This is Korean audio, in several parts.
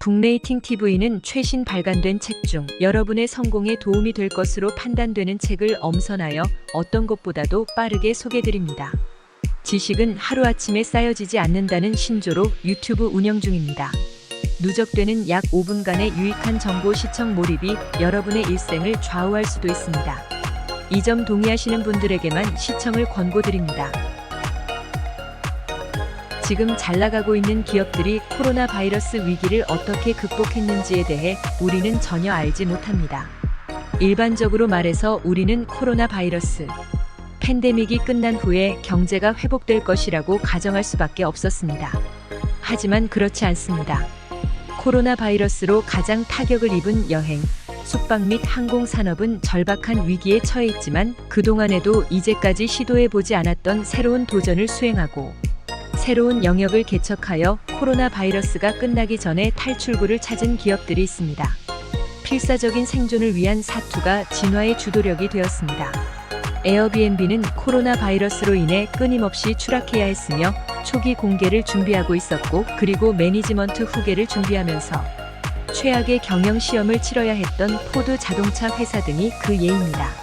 북레이팅 TV는 최신 발간된 책 중 여러분의 성공에 도움이 될 것으로 판단되는 책을 엄선하여 어떤 것보다도 빠르게 소개드립니다. 지식은 하루아침에 쌓여지지 않는다는 신조로 유튜브 운영 중입니다. 누적되는 약 5분간의 유익한 정보 시청 몰입이 여러분의 일생을 좌우할 수도 있습니다. 이 점 동의하시는 분들에게만 시청을 권고드립니다. 지금 잘 나가고 있는 기업들이 코로나 바이러스 위기를 어떻게 극복했는지에 대해 우리는 전혀 알지 못합니다. 일반적으로 말해서 우리는 코로나 바이러스 팬데믹이 끝난 후에 경제가 회복될 것이라고 가정할 수밖에 없었습니다. 하지만 그렇지 않습니다. 코로나 바이러스로 가장 타격을 입은 여행, 숙박 및 항공산업은 절박한 위기에 처해 있지만 그동안에도 이제까지 시도해보지 않았던 새로운 도전을 수행하고 새로운 영역을 개척하여 코로나 바이러스가 끝나기 전에 탈출구를 찾은 기업들이 있습니다. 필사적인 생존을 위한 사투가 진화의 주도력이 되었습니다. 에어비앤비는 코로나 바이러스로 인해 끊임없이 추락해야 했으며 초기 공개를 준비하고 있었고, 그리고 매니지먼트 후계를 준비하면서 최악의 경영 시험을 치러야 했던 포드 자동차 회사 등이 그 예입니다.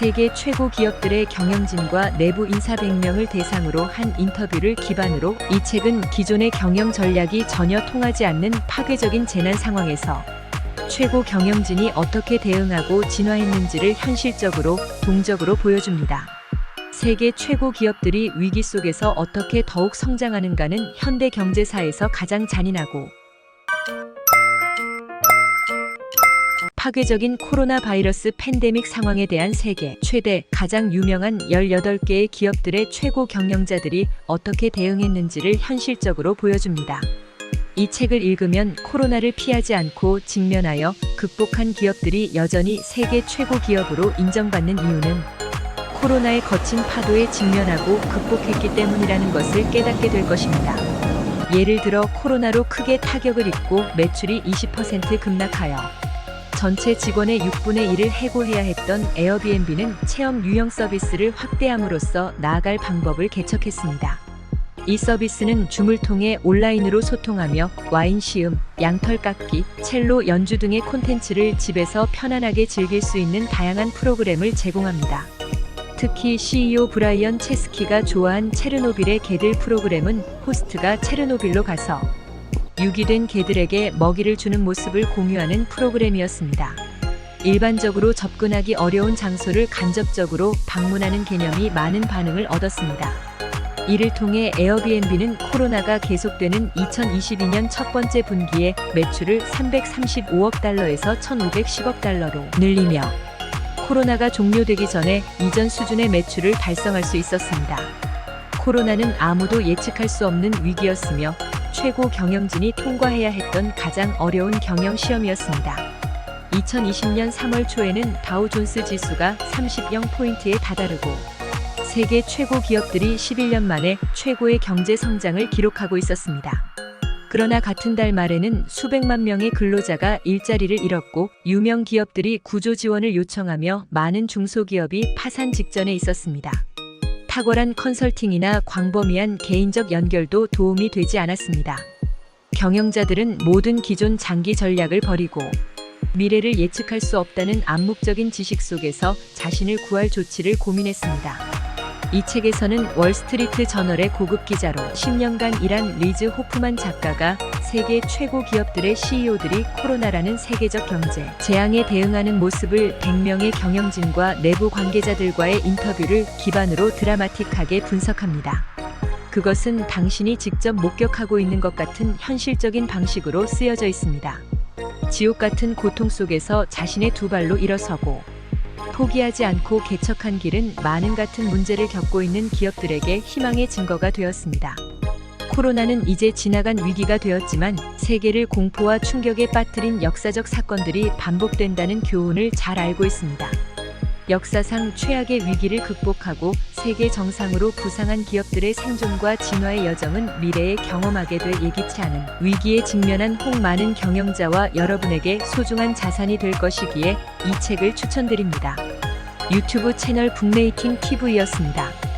세계 최고 기업들의 경영진과 내부 인사 100명을 대상으로 한 인터뷰를 기반으로 이 책은 기존의 경영 전략이 전혀 통하지 않는 파괴적인 재난 상황에서 최고 경영진이 어떻게 대응하고 진화했는지를 현실적으로, 동적으로 보여줍니다. 세계 최고 기업들이 위기 속에서 어떻게 더욱 성장하는가는 현대 경제사에서 가장 잔인하고 파괴적인 코로나 바이러스 팬데믹 상황에 대한 세계 최대, 가장 유명한 18개의 기업들의 최고 경영자들이 어떻게 대응했는지를 현실적으로 보여줍니다. 이 책을 읽으면 코로나를 피하지 않고 직면하여 극복한 기업들이 여전히 세계 최고 기업으로 인정받는 이유는 코로나의 거친 파도에 직면하고 극복했기 때문이라는 것을 깨닫게 될 것입니다. 예를 들어 코로나로 크게 타격을 입고 매출이 20% 급락하여 전체 직원의 6분의 1을 해고해야 했던 에어비앤비는 체험 유형 서비스를 확대함으로써 나아갈 방법을 개척했습니다. 이 서비스는 줌을 통해 온라인으로 소통하며 와인 시음, 양털 깎기, 첼로 연주 등의 콘텐츠를 집에서 편안하게 즐길 수 있는 다양한 프로그램을 제공합니다. 특히 CEO 브라이언 체스키가 좋아한 체르노빌의 개들 프로그램은 호스트가 체르노빌로 가서 유기된 개들에게 먹이를 주는 모습을 공유하는 프로그램이었습니다. 일반적으로 접근하기 어려운 장소를 간접적으로 방문하는 개념이 많은 반응을 얻었습니다. 이를 통해 에어비앤비는 코로나가 계속되는 2022년 첫 번째 분기에 매출을 335억 달러에서 1,510억 달러로 늘리며 코로나가 종료되기 전에 이전 수준의 매출을 달성할 수 있었습니다. 코로나는 아무도 예측할 수 없는 위기였으며 최고 경영진이 통과해야 했던 가장 어려운 경영 시험이었습니다. 2020년 3월 초에는 다우존스 지수가 30.0포인트에 다다르고 세계 최고 기업들이 11년 만에 최고의 경제 성장을 기록하고 있었습니다. 그러나 같은 달 말에는 수백만 명의 근로자가 일자리를 잃었고 유명 기업들이 구조 지원을 요청하며 많은 중소기업이 파산 직전에 있었습니다. 탁월한 컨설팅이나 광범위한 개인적 연결도 도움이 되지 않았습니다. 경영자들은 모든 기존 장기 전략을 버리고 미래를 예측할 수 없다는 암묵적인 지식 속에서 자신을 구할 조치를 고민했습니다. 이 책에서는 월스트리트 저널의 고급 기자로 10년간 일한 리즈 호프만 작가가 세계 최고 기업들의 CEO들이 코로나라는 세계적 경제 재앙에 대응하는 모습을 100명의 경영진과 내부 관계자들과의 인터뷰를 기반으로 드라마틱하게 분석합니다. 그것은 당신이 직접 목격하고 있는 것 같은 현실적인 방식으로 쓰여져 있습니다. 지옥 같은 고통 속에서 자신의 두 발로 일어서고 포기하지 않고 개척한 길은 많은 같은 문제를 겪고 있는 기업들에게 희망의 증거가 되었습니다. 코로나는 이제 지나간 위기가 되었지만 세계를 공포와 충격에 빠뜨린 역사적 사건들이 반복된다는 교훈을 잘 알고 있습니다. 역사상 최악의 위기를 극복하고 세계 정상으로 부상한 기업들의 생존과 진화의 여정은 미래에 경험하게 될 예기치 않은 위기에 직면한 혹 많은 경영자와 여러분에게 소중한 자산이 될 것이기에 이 책을 추천드립니다. 유튜브 채널 북레이팅 TV였습니다.